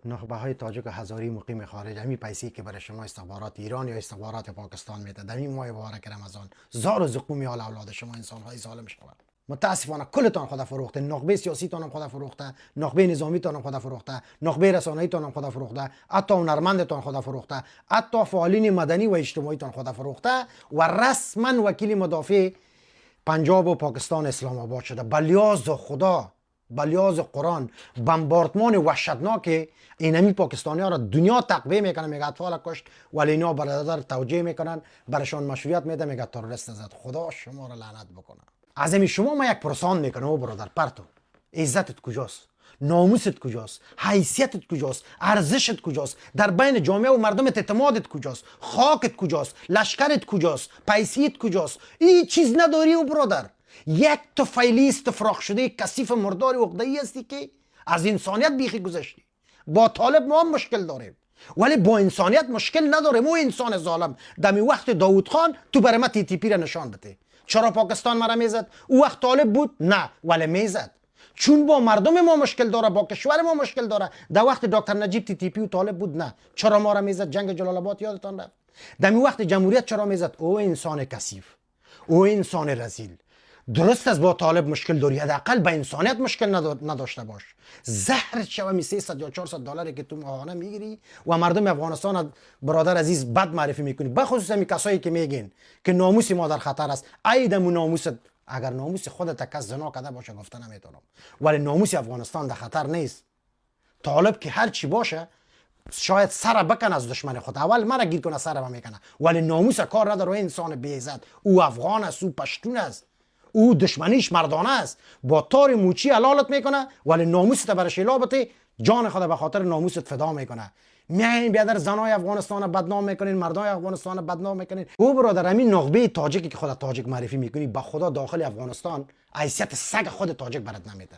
نخبه های تاجیک و هزاری مقیم خارج، همین پیسی که برای شما استخبارات ایران یا استخبارات پاکستان میده در این ماه مبارک رمضان زار و زقومی حال اولاد شما انسان های ظالم شود. متاسفانه کلتان خدا فروخته، نخبه سیاسی تان هم خدا فروخته، نخبه نظامی تان هم خدا فروخته، نخبه رسانه‌ای تان هم خدا فروخته، حتی هنرمندتان خدا فروخته، حتی فعالین مدنی و اجتماعی تان خدا فروخته و رسما وکیل مدافع پنجاب و پاکستان اسلام آباد شده. بلیاز خدا، بلیاز قرآن، بمباردمان وحشتناک اینمی پاکستانی ها را دنیا تقویه میکنه، میگه اطفال کشت ولی اینا برادر توجیه میکنن، برشان مشروعیت میده، میگه تروریست زد. خدا شما را لعنت بکنه. از این شما ما یک پرسان میکنه او برادر پرتو، عزتت کجاست؟ ناموست کجاست؟ حیثیتت کجاست؟ ارزشت کجاست؟ در بین جامعه و مردمت اعتمادت کجاست؟ خاکت کجاست؟ لشکرت کجاست؟ پیسیت کجاست؟ این چیز نداری او برادر. یک طفیلی استفراغ شده کثیف مردار عقده‌ای هستی که از انسانیت بیخی گذشتی. با طالب ما هم مشکل داریم ولی با انسانیت مشکل نداریم. او انسان ظالم دمی وقت داوود خان تو برای ما TTP را نشان بده. چرا پاکستان مرا میزد؟ او وقت طالب بود؟ نه، ولی میزد. چون با مردم ما مشکل داره، با کشور ما مشکل داره. در وقت دکتر نجیب TTP و طالب بود؟ نه. چرا ما را میزد؟ جنگ جلال آباد یادتان رفت. دمی وقت جمهوریت چرا میزد؟ او انسان کثیف، او انسان رذیل. درست از با طالب مشکل داری، حداقل به انسانیت مشکل نداشته باش. زهر شومی 300 یا 400 دلاری که تو ماهانه میگیری و مردم افغانستان برادر عزیز بد معرفی میکنی، بخصوص می کسایی که میگین که ناموس ما در خطر است. ایدم ناموست، اگر ناموس خودت کس زنا کرده باشه گفته نمیتونم، ولی ناموس افغانستان در خطر نیست. طالب که هر چی باشه شاید سر بکن از دشمن خود، اول مرا گیر کنه سر میکنه، ولی ناموس کار نداره. انسان بی عزت، او افغان است، او پشتون است، او دشمنیش مردانه است. با تار موچی حلالت میکنه ولی ناموست برش لابته، جان خود به خاطر ناموست فدا میکنه. میاین بیادر زنای افغانستان بدنام میکنین، مردای افغانستان بدنام میکنین. او برادر همین نخبه تاجیکی که خود تاجیک معرفی میکنی، به خدا داخل افغانستان حیثیت سگ خود تاجیک برات نمیده.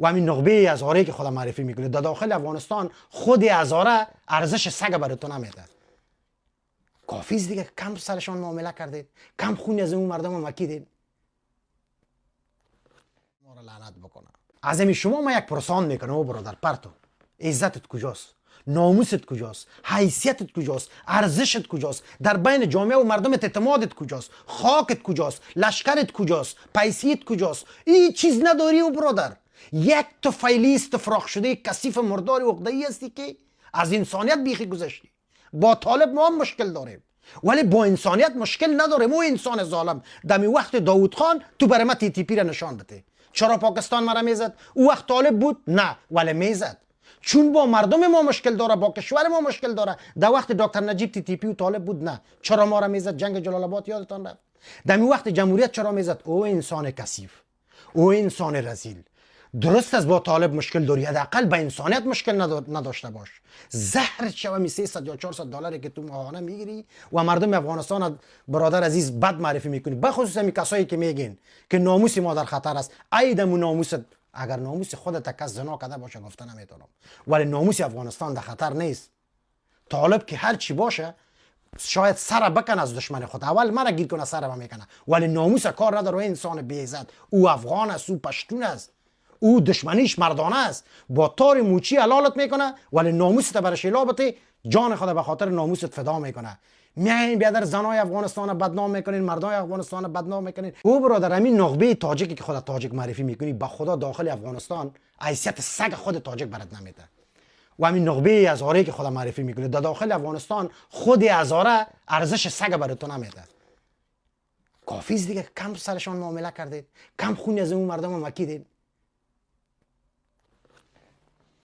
و همین نخبه هزاره که خود معرفی میکنی در داخل افغانستان خود هزاره ارزش سگ برات نمیده. کافیست دیگه، کم سرشان معامله کردید، کم خونی از اون مردم مکیدید. ما را لعنت بکنه. از این شما ما یک پرسان میکنه او برادر پرتو، عزتت کجاست؟ ناموست کجاست؟ حیثیتت کجاست؟ ارزشت کجاست؟ در بین جامعه و مردمت اعتمادت کجاست؟ خاکت کجاست؟ لشکرت کجاست؟ پیسیت کجاست؟ این چیز نداری او برادر. یک طفیلی استفراغ شده کثیف مردار عقده‌ای هستی که از انسانیت بیخی گذشتی. با طالب ما هم مشکل داریم ولی با انسانیت مشکل نداریم. او انسان ظالم دمی وقت داوود خان تو برای ما TTP را نشان بده. چرا پاکستان مرا میزد؟ او وقت طالب بود؟ نه، ولی میزد. چون با مردم ما مشکل داره، با کشور ما مشکل داره. در وقت دکتر نجیب TTP و طالب بود؟ نه. چرا ما را میزد؟ جنگ جلال آباد یادتان رفت. دمی وقت جمهوریت چرا میزد؟ او انسان کثیف، او انسان رذیل. درست از با طالب مشکل داری، حداقل به انسانیت مشکل نداشته باش. زهر شومی 300 یا 400 دلاری که تو ماهانه میگیری و مردم افغانستان برادر عزیز بد معرفی میکنی، بخصوص می کسایی که میگین که ناموس ما در خطر است. ایدم ناموست، اگر ناموس خودت کس زنا کرده باشه گفته نمیتونم، ولی ناموس افغانستان در خطر نیست. طالب که هر چی باشه شاید سر بکن از دشمن خود، اول مرا گیر کنه سر میکنه، ولی ناموس کار نداره. انسان بی عزت، او افغان است، او پشتون است، او دشمنیش مردانه است. با تار موچی حلالت میکنه ولی ناموست برش لابته، جان خود به خاطر ناموست فدا میکنه. میاین بیادر زنای افغانستان بدنام میکنین، مردای افغانستان بدنام میکنین. او برادر همین نخبه تاجیکی که خود تاجیک معرفی میکنی، به خدا داخل افغانستان حیثیت سگ خود تاجیک برات نمیده. و همین نخبه هزاره که خود معرفی میکنی در داخل افغانستان خود هزاره ارزش سگ برات نمیده. کافیست دیگه، کم سرشان معامله کردید، کم خونی از اون مردم مکیدید.